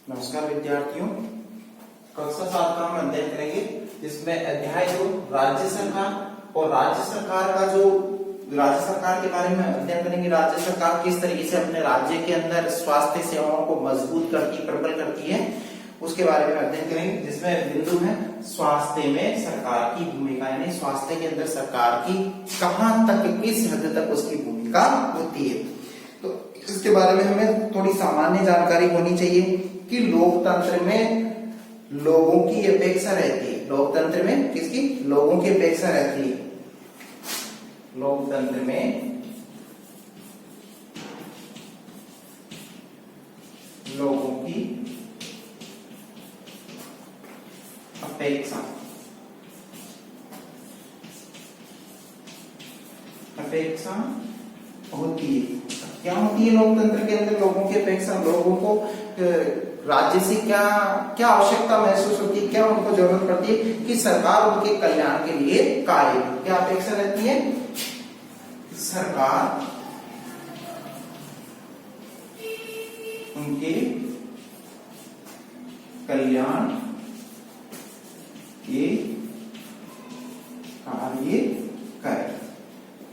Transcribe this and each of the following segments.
नमस्कार विद्यार्थियों, कक्षा 7 का हम अध्ययन करेंगे जिसमें अध्याय 2 राज्य सरकार और राज्य सरकार के बारे में अध्ययन करेंगे। राज्य सरकार किस तरीके से अपने राज्य के अंदर स्वास्थ्य सेवाओं को मजबूत करती, प्रबल करती है, उसके बारे में अध्ययन करेंगे। जिसमें बिंदु है स्वास्थ्य में सरकार की भूमिका, यानी स्वास्थ्य के अंदर सरकार की कहां तक, किस हद तक उसकी भूमिका होती है। तो इसके बारे में हमें थोड़ी सामान्य जानकारी होनी चाहिए कि लोकतंत्र में लोगों की अपेक्षा रहती है। लोकतंत्र में किसकी? लोगों की अपेक्षा रहती है। लोकतंत्र में लोगों की अपेक्षा होती है। क्या होती है लोकतंत्र के अंदर लोगों की अपेक्षा? लोगों को राज्य से क्या आवश्यकता महसूस होती है, क्या उनको जरूरत पड़ती है कि सरकार उनके कल्याण के लिए कार्य, क्या अपेक्षा रहती है? सरकार उनके कल्याण के कार्य करे,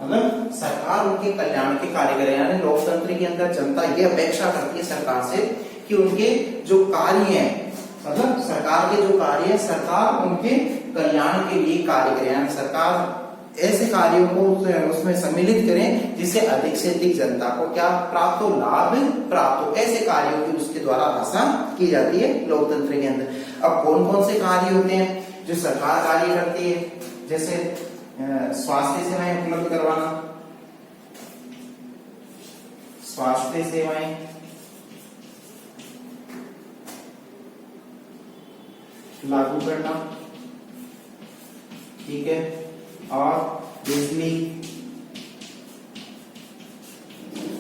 मतलब सरकार उनके कल्याण के कार्य करे। यानी लोकतंत्र के अंदर जनता ये अपेक्षा करती है सरकार से कि उनके जो कार्य हैं, मतलब सरकार के जो कार्य है, सरकार उनके कल्याण के लिए कार्य करे। यानी सरकार ऐसे कार्यों को उसमें सम्मिलित करें जिससे अधिक से अधिक जनता को क्या प्राप्त हो, लाभ प्राप्त हो। ऐसे कार्यों की उसके द्वारा आशा की जाती है लोकतंत्र के अंदर। अब कौन कौन से कार्य होते हैं जो सरकार कार्य करती है? जैसे स्वास्थ्य सेवाएं उपलब्ध करवाना, स्वास्थ्य सेवाएं लागू करना, ठीक है, और बिजली,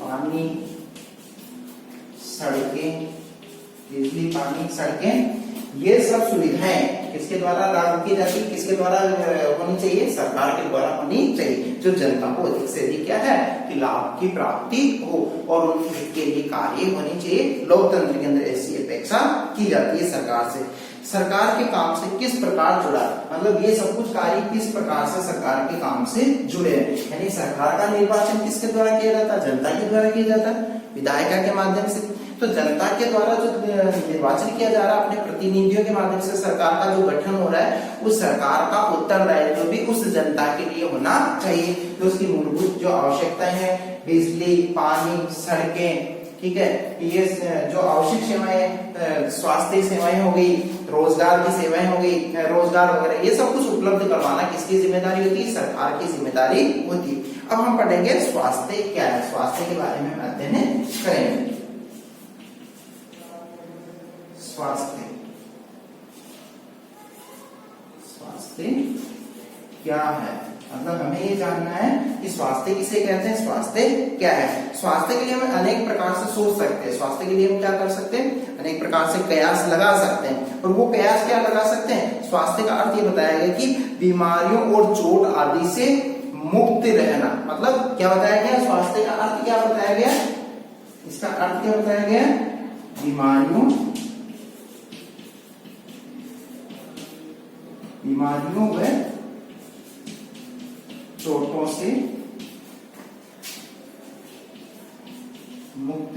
पानी, सड़कें, बिजली, पानी, सड़कें, ये सब सुविधाएं किसके द्वारा लागू की जाती है? किसके द्वारा होनी चाहिए? सरकार के द्वारा होनी चाहिए, जो जनता को अधिक से अधिक क्या है कि लाभ की प्राप्ति हो और उनके हित के लिए कार्य होनी चाहिए। लोकतंत्र के अंदर ऐसी अपेक्षा की जाती है सरकार से। सरकार के काम से किस प्रकार जुड़ा, मतलब ये सब कुछ कार्य किस प्रकार से सरकार के काम से जुड़े हैं। यानी सरकार का निर्वाचन किसके द्वारा किया जाता है? जनता के द्वारा किया जाता है, विधायिका के माध्यम से। तो जनता के द्वारा जो निर्वाचन किया जा रहा है, अपने प्रतिनिधियों के माध्यम से सरकार का जो गठन हो रहा है, उस सरकार का उत्तरदायित्व भी उस जनता के लिए होना चाहिए। तो उसकी मूलभूत जो आवश्यकताएं हैं, बिजली, पानी, सड़कें, ठीक है, ये जो आवश्यक सेवाएं, स्वास्थ्य सेवाएं हो गई, रोजगार की सेवाएं हो गई, रोजगार वगैरह, ये सब कुछ उपलब्ध करवाना किसकी जिम्मेदारी होती है? सरकार की जिम्मेदारी होती है। अब हम पढ़ेंगे स्वास्थ्य क्या है, स्वास्थ्य के बारे में अध्ययन करेंगे। स्वास्थ्य क्या है, मतलब हमें ये जानना है कि स्वास्थ्य किसे कहते हैं, स्वास्थ्य क्या है। स्वास्थ्य के लिए हम अनेक प्रकार से सोच सकते हैं। स्वास्थ्य के लिए हम क्या कर सकते हैं? अनेक प्रकार से कयास लगा सकते हैं। और वो कयास क्या लगा सकते हैं? स्वास्थ्य का अर्थ ये बताया गया कि बीमारियों और चोट आदि से मुक्त रहना। मतलब क्या बताया गया? स्वास्थ्य का अर्थ क्या बताया गया? इसका अर्थ क्या बताया गया? बीमारियों व चोटों से मुक्त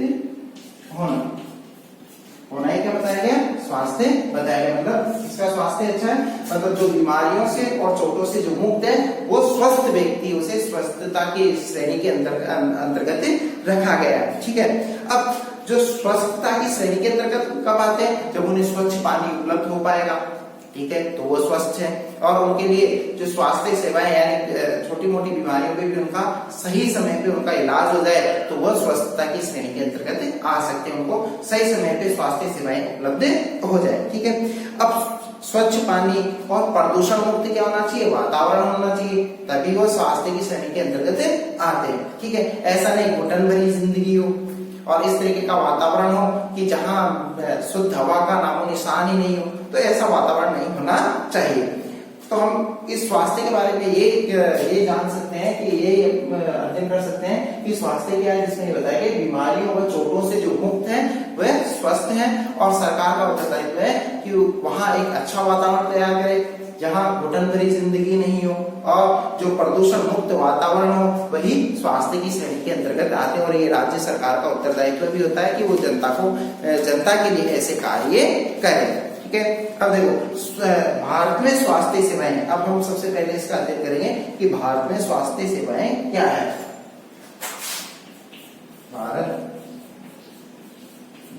होना ही क्या बताया गया? स्वास्थ्य बताया गया। मतलब इसका स्वास्थ्य अच्छा है, मतलब जो बीमारियों से और चोटों से जो मुक्त है, वो स्वस्थ व्यक्ति, उसे स्वस्थता की श्रेणी के अंतर्गत रखा गया है, ठीक है। अब जो स्वस्थता की श्रेणी के अंतर्गत कब आते हैं? जब उन्हें स्वच्छ पानी उपलब्ध हो पाएगा, ठीक है, तो वो स्वस्थ है। और उनके लिए जो स्वास्थ्य सेवाएं, यानी छोटी मोटी बीमारियों पे भी उनका सही समय पे उनका इलाज हो जाए, तो वह स्वस्थता की श्रेणी के अंतर्गत आ सकते हैं। उनको सही समय पे स्वास्थ्य सेवाएं उपलब्ध हो जाए, ठीक है। अब स्वच्छ पानी और प्रदूषण मुक्त क्या होना चाहिए? वातावरण होना चाहिए, तभी वो स्वास्थ्य की श्रेणी के अंतर्गत आते हैं, ठीक है। ऐसा नहीं घुटन भरी जिंदगी हो और इस तरीके का वातावरण हो कि जहां शुद्ध हवा का नामो निशान ही नहीं हो, तो ऐसा वातावरण नहीं होना चाहिए। तो हम इस स्वास्थ्य के बारे में ये जान सकते हैं कि ये अध्ययन कर सकते हैं कि स्वास्थ्य क्या है, जिसमें ये बताया कि बीमारियों व चोटों से जो मुक्त है वह स्वस्थ है, और सरकार का उत्तरदायित्व है कि वहां एक अच्छा वातावरण तैयार करे जहां घुटन भरी जिंदगी नहीं हो, और जो प्रदूषण मुक्त वातावरण हो, वही स्वास्थ्य की श्रेणी के अंतर्गत आते हैं। और ये राज्य सरकार का उत्तरदायित्व भी होता है कि वो जनता के लिए ऐसे कार्य करे। ठीक है, अब देखो भारत में स्वास्थ्य सेवाएं, अब हम सबसे पहले इसका अध्ययन करेंगे कि भारत में स्वास्थ्य सेवाएं क्या है। भारत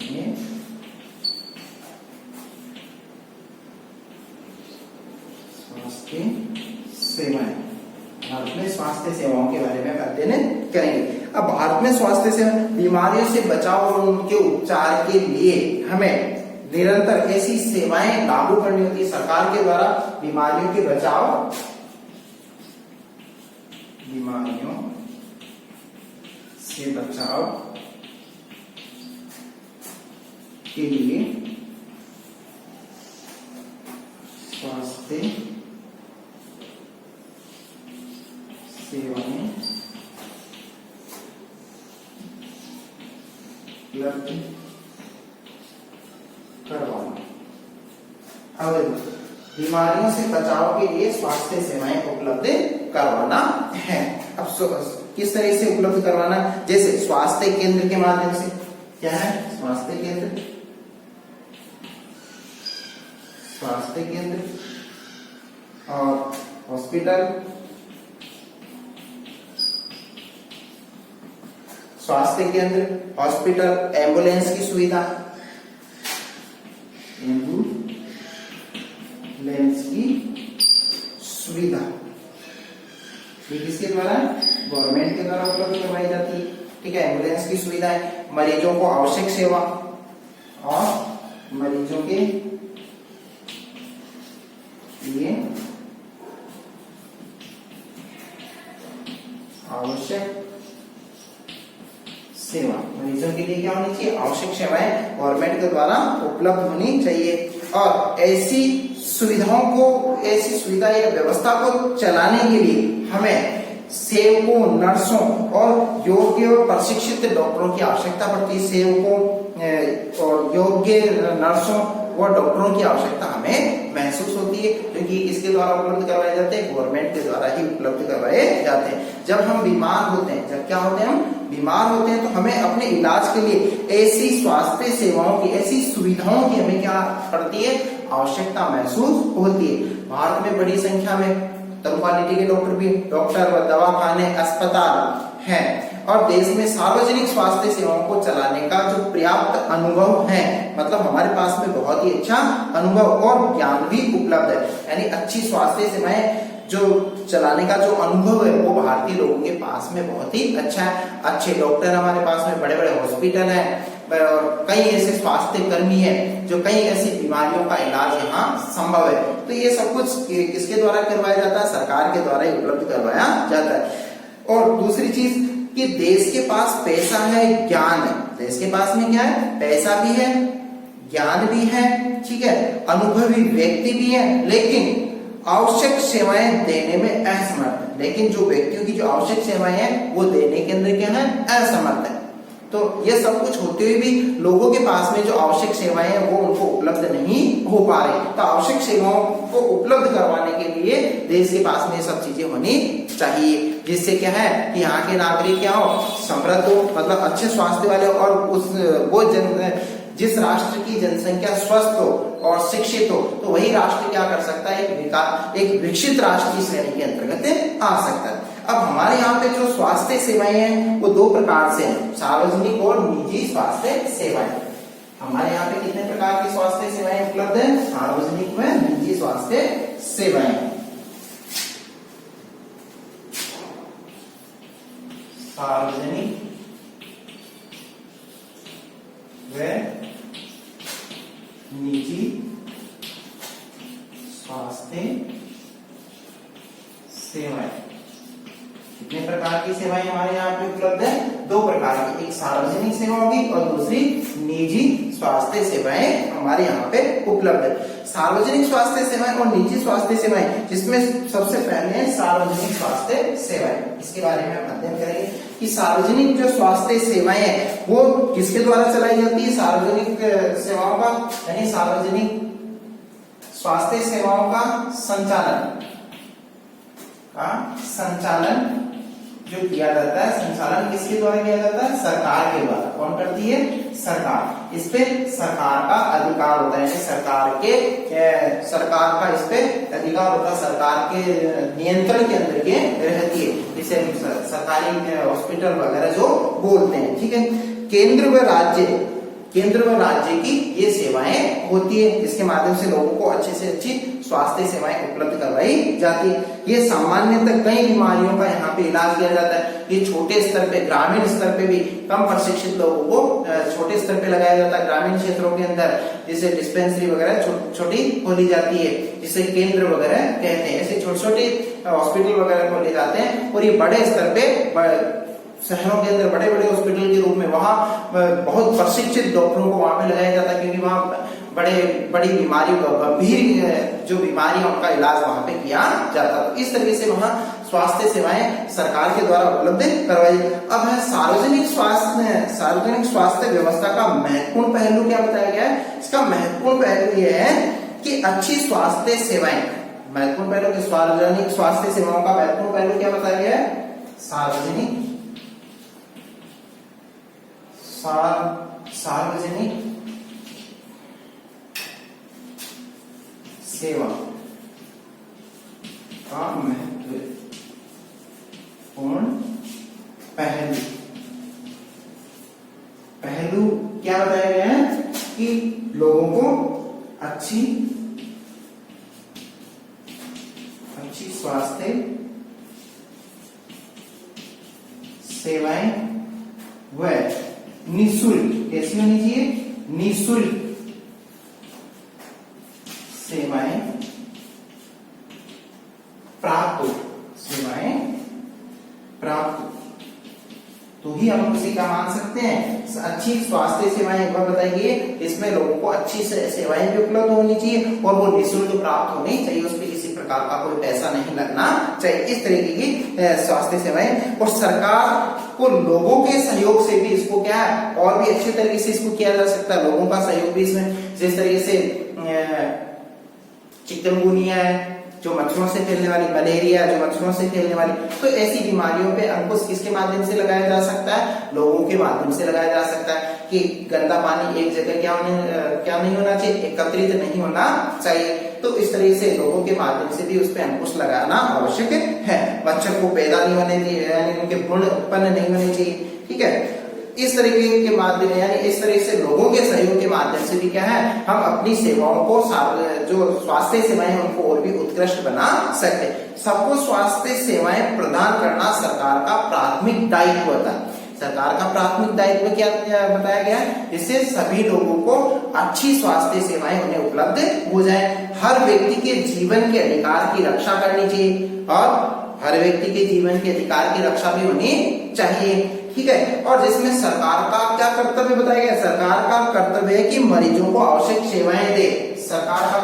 में स्वास्थ्य सेवाएं, भारत में स्वास्थ्य सेवाओं के बारे में अध्ययन करेंगे। अब भारत में स्वास्थ्य सेवा, बीमारियों से बचाव और उनके उपचार के लिए हमें निरंतर ऐसी सेवाएं लागू करनी होती है सरकार के द्वारा। बीमारियों के बचाव, बीमारियों से बचाव के लिए स्वास्थ्य सेवाएं उपलब्ध करवाना। अब बीमारियों से बचाव के लिए स्वास्थ्य सेवाएं उपलब्ध करवाना है। अब किस तरह से उपलब्ध करवाना, जैसे स्वास्थ्य केंद्र के माध्यम से। क्या है स्वास्थ्य केंद्र? स्वास्थ्य केंद्र और हॉस्पिटल, स्वास्थ्य केंद्र, हॉस्पिटल, एम्बुलेंस की सुविधा, एम्बुलेंस की सुविधा ये किसके द्वारा? गवर्नमेंट के द्वारा उपलब्ध करवाई जाती है। ठीक है, एम्बुलेंस की सुविधा है, मरीजों को आवश्यक सेवा और मरीजों के लिए आवश्यक सेवा, मरीजों के लिए क्या होनी चाहिए? आवश्यक सेवाएं गवर्नमेंट के द्वारा उपलब्ध होनी चाहिए। और ऐसी सुविधा या व्यवस्था को चलाने के लिए हमें सेवकों, नर्सों और योग्य और प्रशिक्षित डॉक्टरों की आवश्यकता पड़ती है। सेवकों और योग्य नर्सों और डॉक्टरों की आवश्यकता हमें महसूस होती है, क्योंकि किसके द्वारा उपलब्ध करवाए जाते हैं? गवर्नमेंट के द्वारा ही उपलब्ध करवाए जाते हैं। जब हम बीमार होते हैं, जब क्या होते हैं हम बीमार होते हैं, तो हमें अपने इलाज के लिए ऐसी स्वास्थ्य सेवाओं की, ऐसी सुविधाओं की हमें क्या पड़ती है? आवश्यकता महसूस होती है। भारत में बड़ी संख्या में क्वालिटी के डॉक्टर व दवाखाने, अस्पताल हैं, और देश में सार्वजनिक स्वास्थ्य सेवाओं को चलाने का जो पर्याप्त अनुभव है, मतलब हमारे पास में बहुत ही अच्छा अनुभव और ज्ञान भी उपलब्ध है। यानी अच्छी स्वास्थ्य सेवाएं जो चलाने का जो अनुभव है वो भारतीय लोगों के पास में बहुत ही अच्छा है। अच्छे डॉक्टर हमारे पास में, बड़े बड़े हॉस्पिटल हैं, और कई ऐसे स्वास्थ्य कर्मी हैं जो कई ऐसी बीमारियों का इलाज यहाँ संभव है। तो ये सब कुछ किसके द्वारा करवाया जाता है? सरकार के द्वारा ही उपलब्ध करवाया जाता है। और दूसरी चीज कि देश के पास पैसा है, ज्ञान है। देश के पास में क्या है? पैसा भी है, ज्ञान भी है, ठीक है, अनुभवी व्यक्ति भी है, लेकिन आवश्यक सेवाएं देने में असमर्थ है। लेकिन जो व्यक्तियों की जो आवश्यक सेवाएं हैं वो देने के अंदर क्या है? असमर्थ है। तो ये सब कुछ होते हुए भी लोगों के पास में जो आवश्यक सेवाएं हैं वो उनको उपलब्ध नहीं हो पा रही। तो आवश्यक सेवाओं को उपलब्ध करवाने के लिए देश के पास में ये सब चीजें होनी चाहिए, जिससे क्या है कि यहाँ के नागरिक क्या हो? समृद्ध हो, मतलब अच्छे स्वास्थ्य वाले, और जिस राष्ट्र की जनसंख्या स्वस्थ हो और शिक्षित हो, तो वही राष्ट्र क्या कर सकता है? एक विकसित राष्ट्र की श्रेणी के अंतर्गत आ सकता है। अब हमारे यहाँ पे जो स्वास्थ्य सेवाएं हैं वो दो प्रकार से हैं, सार्वजनिक और निजी स्वास्थ्य सेवाएं। हमारे यहाँ पे कितने प्रकार की स्वास्थ्य सेवाएं उपलब्ध है? सार्वजनिक व निजी स्वास्थ्य सेवाएं। सार्वजनिक व निजी स्वास्थ्य सेवाएं। कितने प्रकार की सेवाएं हमारे यहाँ पे उपलब्ध है? दो प्रकार की, एक सार्वजनिक सेवा होगी और दूसरी निजी स्वास्थ्य सेवाएं हमारे यहाँ पे उपलब्ध है। सार्वजनिक स्वास्थ्य सेवाएं और निजी स्वास्थ्य सेवाएं, जिसमें सबसे पहले है सार्वजनिक स्वास्थ्य सेवाएं। इसके बारे में हम अध्ययन करेंगे कि सार्वजनिक जो स्वास्थ्य सेवाएं हैं वो किसके द्वारा चलाई जाती है। सार्वजनिक सेवाओं का यानी सार्वजनिक स्वास्थ्य सेवाओं का संचालन जो किया जाता है, संचालन किसके द्वारा किया जाता है, सरकार के द्वारा। कौन करती है, सरकार। इस पे सरकार का अधिकार होता है, सरकार का इस पे अधिकार होता है, सरकार के नियंत्रण के अंदर ये रहती है, जिसे सरकारी हॉस्पिटल वगैरह जो बोलते हैं। ठीक है, केंद्र व राज्य की ये सेवाएं होती है, जिसके माध्यम से लोगों को अच्छे से अच्छी स्वास्थ्य सेवाएं उपलब्ध करवाई जाती है। ये सामान्यतः कई बीमारियों का यहाँ पे इलाज किया जाता है। ये छोटे स्तर पे, ग्रामीण स्तर पे भी कम प्रशिक्षित लोगों को छोटे स्तर पे लगाया जाता है। ग्रामीण क्षेत्रों के अंदर जैसे डिस्पेंसरी वगैरह छोटी खोली जाती है, जिसे केंद्र वगैरह कहते हैं। ऐसे छोटे छोटे हॉस्पिटल वगैरह खोले जाते हैं। और ये बड़े स्तर पे शहरों के अंदर बड़े बड़े हॉस्पिटल के रूप में वहाँ बहुत प्रशिक्षित डॉक्टरों को वहां पे लगाया जाता है, क्योंकि वहाँ बड़ी बीमारियों का, गंभीर जो बीमारी है उनका इलाज वहां पे किया जाता है। इस तरीके से वहाँ स्वास्थ्य सेवाएं सरकार के द्वारा उपलब्ध करवाई। अब है सार्वजनिक स्वास्थ्य व्यवस्था का महत्वपूर्ण पहलू क्या बताया गया है। इसका महत्वपूर्ण पहलू यह है कि अच्छी स्वास्थ्य सेवाएं, महत्वपूर्ण पहलू कि सार्वजनिक स्वास्थ्य सेवाओं का महत्वपूर्ण पहलू क्या बताया गया है, सार्वजनिक सेवा का महत्वपूर्ण पहलू क्या बताया गया है कि लोगों को अच्छी स्वास्थ्य सेवाएं व निःशुल्क, कैसी होनी चाहिए, निःशुल्क सेवाएं प्राप्त तो ही हम उसी का मान सकते हैं। अच्छी स्वास्थ्य सेवाएं एक बार बताइए, इसमें लोगों को अच्छी सेवाएं भी उपलब्ध होनी चाहिए और वो निःशुल्क प्राप्त होनी चाहिए, उस पर किसी प्रकार का कोई पैसा नहीं लगना चाहिए। इस तरीके की स्वास्थ्य सेवाएं, और सरकार को लोगों के सहयोग से भी इसको क्या है और भी अच्छे तरीके से इसको किया जा सकता है। लोगों का सहयोग भी इसमें, जिस तरीके से चिकनगुनिया है जो मच्छरों से फैलने वाली, मलेरिया जो मच्छरों से फैलने वाली, तो ऐसी बीमारियों पे अंकुश किसके माध्यम से लगाया जा सकता है, लोगों के माध्यम से लगाया जा सकता है। कि गंदा पानी एक जगह क्या नहीं होना चाहिए, एकत्रित नहीं होना चाहिए। तो इस तरीके से लोगों के माध्यम से भी उस पर अंकुश लगाना आवश्यक है। मच्छर को पैदा नहीं होने चाहिए, यानी उनके भ्रूण उत्पन्न नहीं होने चाहिए। ठीक है, इस तरीके के माध्यम, यानी इस तरीके से लोगों के सहयोग के माध्यम से भी क्या है, हम अपनी सेवाओं को, जो स्वास्थ्य सेवाएं हैं उनको और भी उत्कृष्ट बना सकते। सबको स्वास्थ्य सेवाएं प्रदान करना सरकार का प्राथमिक दायित्व होता है। सरकार का प्राथमिक दायित्व क्या बताया गया है, इससे सभी लोगों को अच्छी स्वास्थ्य सेवाएं उन्हें उपलब्ध हो जाए। हर व्यक्ति के जीवन के अधिकार की रक्षा करनी चाहिए और हर व्यक्ति के जीवन के अधिकार की रक्षा भी होनी चाहिए। ठीक है, और जिसमें सरकार का क्या कर्तव्य बताया गया, सरकार का कर्तव्य है कि मरीजों को आवश्यक सेवाएं दे। सरकार का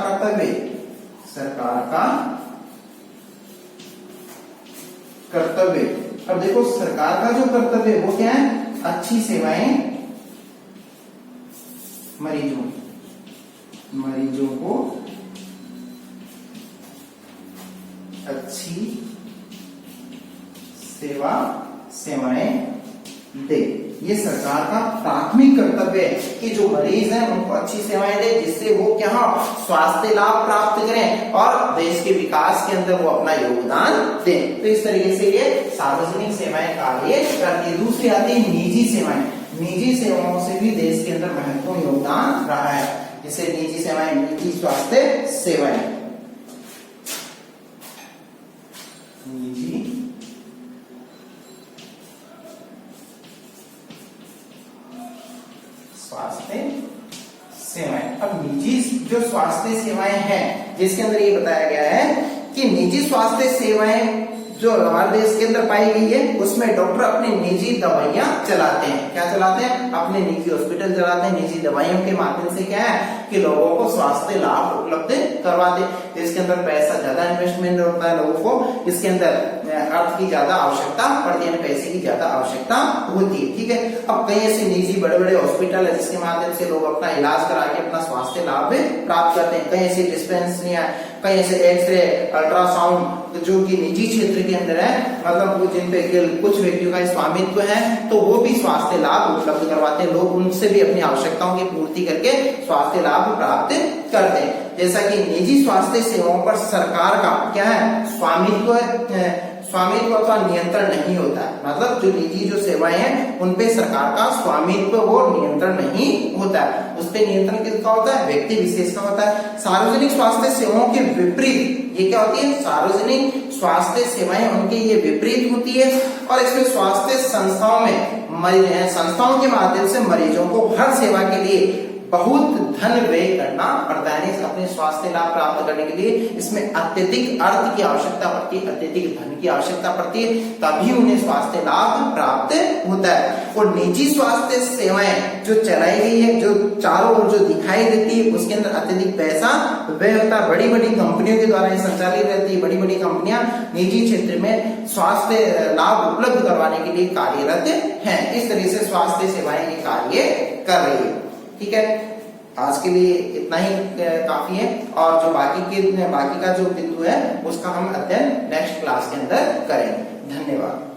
कर्तव्य अब देखो सरकार का जो कर्तव्य है वो क्या है, अच्छी सेवाएं मरीजों को अच्छी सेवाएं दे। ये सरकार का प्राथमिक कर्तव्य है कि जो मरीज हैं उनको अच्छी सेवाएं दे, जिससे वो क्या स्वास्थ्य लाभ प्राप्त करें और देश के विकास के अंदर वो अपना योगदान दें। तो इस तरीके से ये सार्वजनिक सेवाएं कार्य करती है। दूसरी आती है निजी सेवाएं। निजी सेवाओं से भी देश के अंदर महत्वपूर्ण योगदान रहा है। जैसे निजी सेवाएं, निजी स्वास्थ्य सेवाएं, निजी स्वास्थ्य सेवाएं। अब निजी जो स्वास्थ्य सेवाएं हैं, जिसके अंदर ये बताया गया है कि निजी स्वास्थ्य सेवाएं जो हमारे देश के अंदर पाई गई है उसमें डॉक्टर अपनी निजी दवाइयां चलाते हैं। क्या चलाते हैं? अपने निजी हॉस्पिटल चलाते हैं। निजी दवाइयों के माध्यम से क्या है कि लोगों को स्वास्थ्य लाभ उपलब्ध करवाते हैं। इसके अंदर पैसा ज्यादा इन्वेस्टमेंट होता है लोगों को, इसके अंदर अर्थ की ज्यादा आवश्यकता पड़ती है, पैसे की ज्यादा आवश्यकता होती है। ठीक है, अब कई ऐसे निजी बड़े बड़े हॉस्पिटल है जिसके माध्यम से लोग अपना इलाज करा के अपना स्वास्थ्य लाभ प्राप्त करते हैं। कई ऐसी डिस्पेंसरियां, कई ऐसे एक्सरे, अल्ट्रासाउंड जो कि निजी क्षेत्र के अंदर है, मतलब वो जिन पे कुछ व्यक्तियों का स्वामित्व है, तो वो भी स्वास्थ्य लाभ उपलब्ध करवाते हैं। लोग उनसे भी अपनी आवश्यकताओं की पूर्ति करके स्वास्थ्य लाभ प्राप्त करते हैं। जैसा कि निजी स्वास्थ्य सेवाओं पर सरकार का क्या है? स्वामित्व अथवा नियंत्रण नहीं होता है। मतलब जो निजी जो सेवाएं हैं उन पे सरकार का स्वामित्व और नियंत्रण नहीं होता है। उस पे नियंत्रण किसका होता है? व्यक्ति विशेष का होता है। सार्वजनिक स्वास्थ्य सेवाओं के विपरीत ये क्या होती है? सार्वजनिक स्वास्थ्य सेवाएं उनके ये विपरीत होती है, और इसमें स्वास्थ्य संस्थाओं के माध्यम से मरीजों को हर सेवा के लिए बहुत धन व्यय करना पड़ता है। अपने स्वास्थ्य लाभ प्राप्त करने के लिए इसमें अत्यधिक अर्थ की आवश्यकता पड़ती है, अत्यधिक धन की आवश्यकता पड़ती है, तभी उन्हें स्वास्थ्य लाभ प्राप्त होता है। और निजी स्वास्थ्य सेवाएं जो चलाई गई है, जो चारों ओर जो दिखाई देती है, उसके अंदर अत्यधिक पैसा व्यय होता है। बड़ी बड़ी कंपनियों के द्वारा संचालित रहती है। बड़ी बड़ी कंपनियां निजी क्षेत्र में स्वास्थ्य लाभ उपलब्ध करवाने के लिए कार्यरत हैं। इस तरह से स्वास्थ्य सेवाएं ये कार्य कर रही है। ठीक है, आज के लिए इतना ही काफी है, और जो बाकी का जो बिंदु है उसका हम अध्ययन नेक्स्ट क्लास के अंदर करेंगे। धन्यवाद।